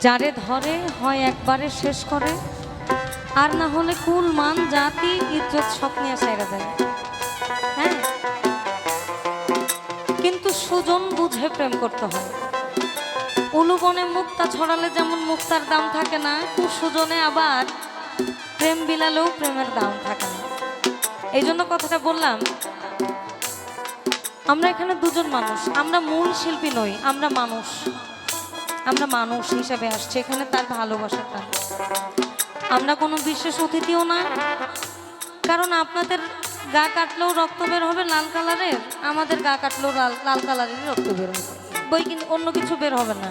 যারে ধরে হয় একবারে শেষ করে, আর না হলে কুল মান জাতি ইজ্জত সব নিয়ে সাইরা দেয়। হ্যাঁ, কিন্তু সুজন বুঝে প্রেম করতে হয়। উলুবনে মুক্তা ছড়ালে যেমন মুক্তার দাম থাকে না, সুজনে আবার প্রেম বিলালেও প্রেমের দাম থাকে না। এই জন্য কথাটা বললাম, আমরা এখানে দুজন মানুষ, আমরা মূল শিল্পী নই, আমরা মানুষ, আমরা মানুষ হিসেবে আসছি এখানে তার ভালোবাসাটা। আমরা কোনো বিশেষ অতিথিও না, কারণ আপনাদের গা কাটলেও রক্ত বের হবে লাল কালারের, আমাদের গা কাটলেও লাল কালারের রক্ত বের হবে, বই কিন্তু অন্য কিছু বের হবে না।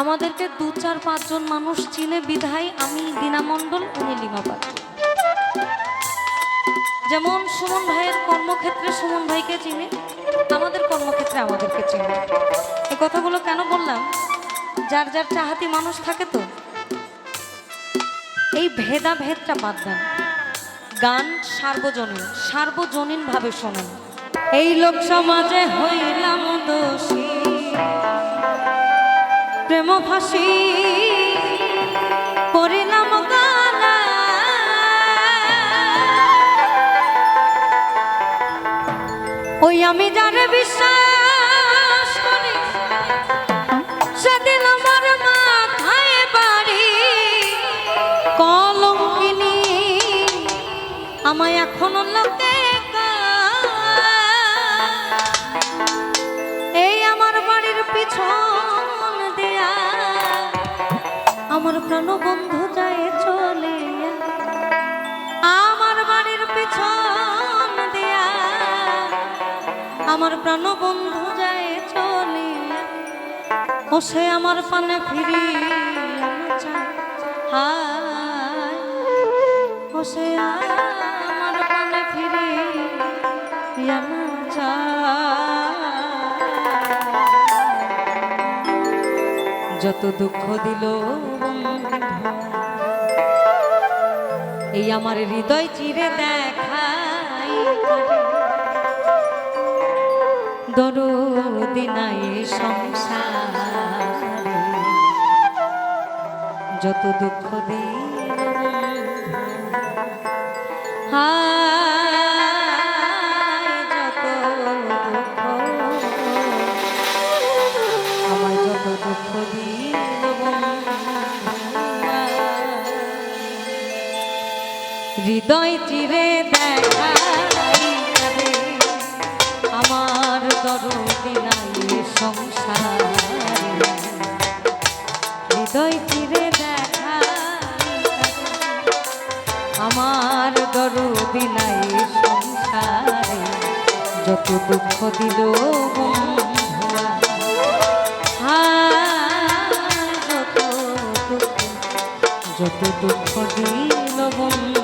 আমাদেরকে 2-4-5 জন মানুষ চিনে বিধায় আমি দীনা মণ্ডল, উনি লিমা পাত্র। যেমন সুমন ভাইয়ের কর্মক্ষেত্রে সুমন ভাইকে চিনে, আমাদের কর্মক্ষেত্রে আমাদেরকে চিনে। এই কথাগুলো কেন বললাম, যার যার চাহাতি মানুষ থাকে তো, এই ভেদাভেদটা বাদ দেন। গান সার্বজনীন, সার্বজনীন ভাবে শোনেন। এই লোক সমাজে হইলাম দোষী, প্রেম ফাঁসি করিলাম গালা, ওই আমি যারে বিশ্বাস করি সেদিন আমার মাথায় বাড়ি, কলঙ্কিনী আমায় এখনো লোকে এই আমার বাড়ির পিছন দিয়া আমার প্রাণবন্ধু যায় চলে, আমার বাড়ির পিছন দিয়া আমার প্রাণবন্ধু যায় চলে, ও সে আমার পানে ফিরি হায়, ও সে আমার পানে ফিরি যত দুঃখ দিল এই আমার হৃদয় চিরে দেখাই, দরদি নাই সংসারে, যত দুঃখ দিল হায়, যত দুঃখ আমায়, যত দুঃখ দিল হৃদয় চিরে দেখাই আমার দরদি নাই সংসারে, হৃদয় চিরে দেখাই আমার দরদি নাই সংসারে, যত দুঃখ দিল যত দুঃখ দিল বন্ধু।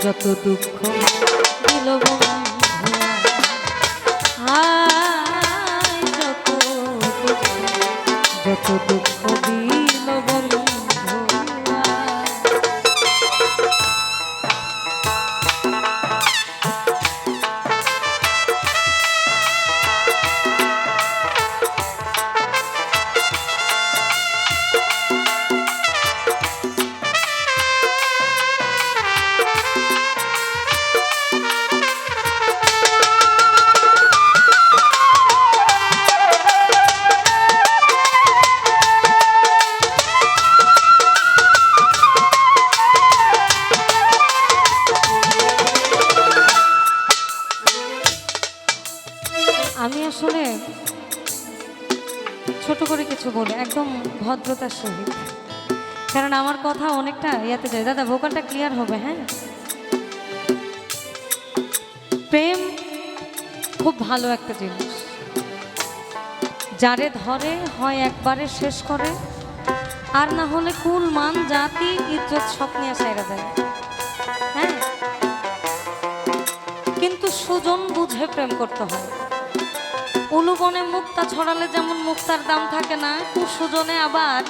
যত দুঃখ দিল বন্ধু আয় যত দুঃখ দিল বন্ধু আমি আসলে ছোট করে কিছু বলি একদম ভদ্রতার সহিত, কারণ আমার কথা অনেকটা ইয়াতে যায়। দাদা ভোকালটা ক্লিয়ার হবে? হ্যাঁ, প্রেম খুব ভালো একটা জিনিস, যারে ধরে হয় একবারে শেষ করে, আর না হলে কুল মান জাতি ইজ্জত সব নিয়ে সাইরা দেয়। হ্যাঁ, কিন্তু সুজন বুঝে প্রেম করতে হয়। উলুবনে মুক্তা ছড়ালে যেমন মুক্তার দাম থাকে না, কুসুজনে আবার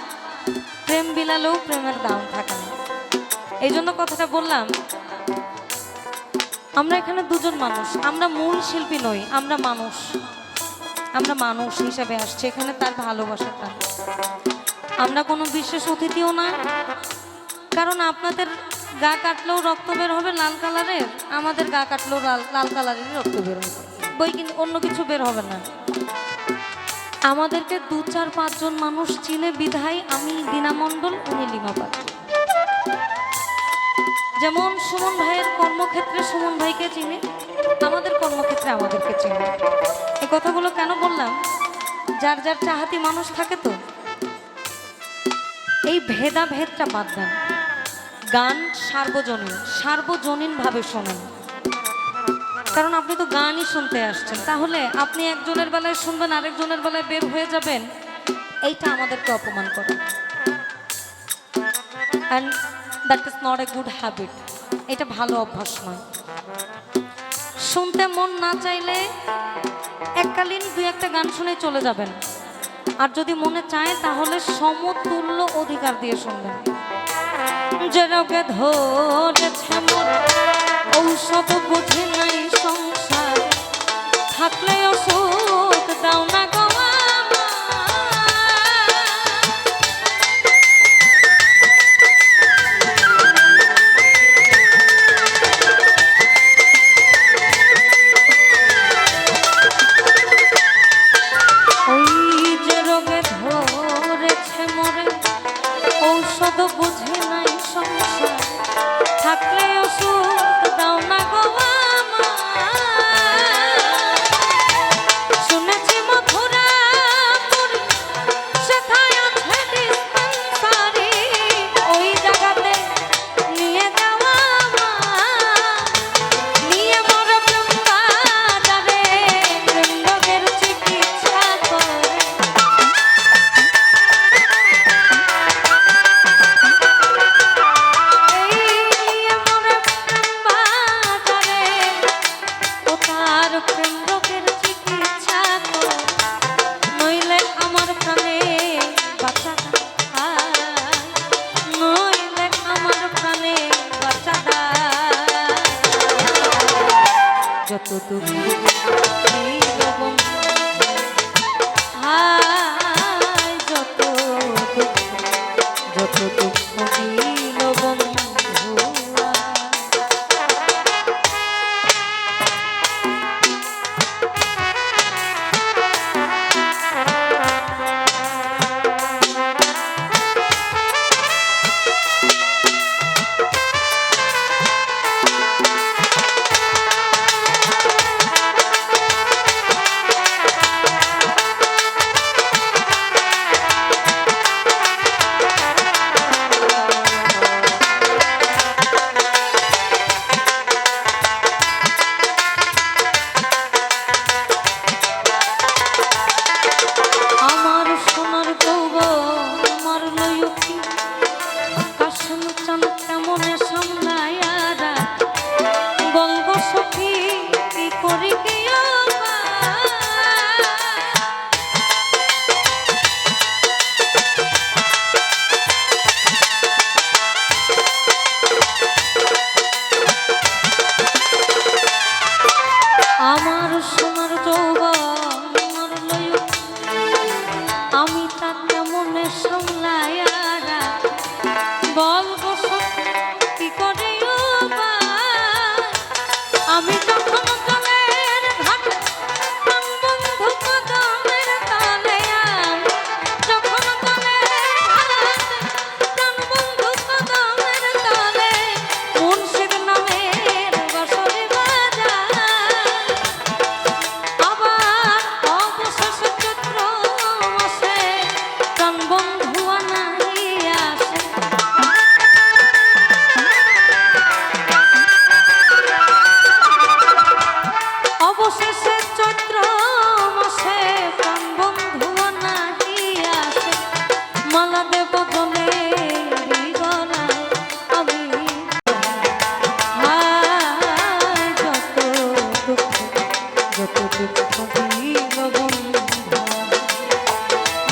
প্রেম বিলালেও প্রেমের দাম থাকে না। এই জন্য কথাটা বললাম, আমরা এখানে দুজন মানুষ, আমরা মূল শিল্পী নই, আমরা মানুষ। আমরা মানুষ হিসাবে আসছি এখানে তার ভালোবাসার টান। আমরা কোনো বিশেষ অতিথিও না, কারণ আপনাদের গা কাটলেও রক্ত বের হবে লাল কালারের, আমাদের গা কাটলেও লাল কালারেরই রক্ত বের হবে, বই কিন্তু অন্য কিছু বের হবে না। আমাদেরকে 2-4-5 জন মানুষ চিনে বিধায় আমি দীনা মণ্ডল, উনি লিমা পাত্র। যেমন সুমন ভাইয়ের কর্মক্ষেত্রে সুমন ভাইকে চিনি, আমাদের কর্মক্ষেত্রে আমাদেরকে চিনি। এই কথাগুলো কেন বললাম, যার যার চাহাতি মানুষ থাকে তো, এই ভেদাভেদটা বাদ দেন। গান সার্বজনীন ভাবে শোনেন, কারণ আপনি তো গানই শুনতে আসছেন, তাহলে আপনি একজনের বেলায় শুনবেন আরেকজনের বেলায় বের হয়ে যাবেন, এইটা আমাদেরকে অপমান করে। And that is not a good habit, এটা ভালো অভ্যাস নয়। শুনতে মন না চাইলে এককালীন 2-1টা গান শুনে চলে যাবেন, আর যদি মনে চায় তাহলে সমতুল্য অধিকার দিয়ে শুনবেন। যে রোগে ধরেছে মোর ঔষধ বুঝি নাই সংসার, থাকলে ওষুধ দাও না গো ওই যে রোগে ধরেছে মোরে ঔষধ বুঝি নাই সংসার, থাকলে ওষুধ দাও না গো শুনেছি মথুরাপুর সেথায় আছে ডিসপেন্সারি, ওই জায়গাতে নিয়ে যাওয়া নিয়ে মর প্রেম বাজারে, প্রেম রোগের চিকিৎসা করে। যত দুঃখ দিল বন্ধু হায়, যত দুঃখ দিল বন্ধু। কেমনে সামলায়া বলবো সব কি করে আমি যখন জলের ঘাটে প্রাণ বন্ধু কদমের তলে যখন জলের ঘাটে প্রাণ বন্ধু কদমের তলে মুর্শিদ নামের বাঁশরি বাজায় আবার অবশেষ চৈত্র মাসে প্রাণ বন্ধু আনাইয়া আসে অবশেষে চৈত্র মাসে প্রাণ বন্ধু আনাইয়া আসে মালা দেব বলে গলায় আমি হায় যত দুঃখ দিল বন্ধু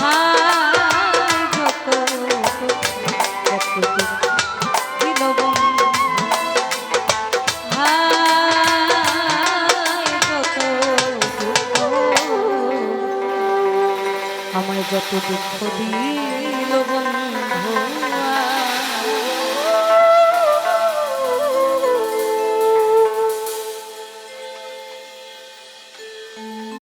হায় যত দুঃখ দিল বন্ধু আমায় যত দুঃখ দিল বন্ধু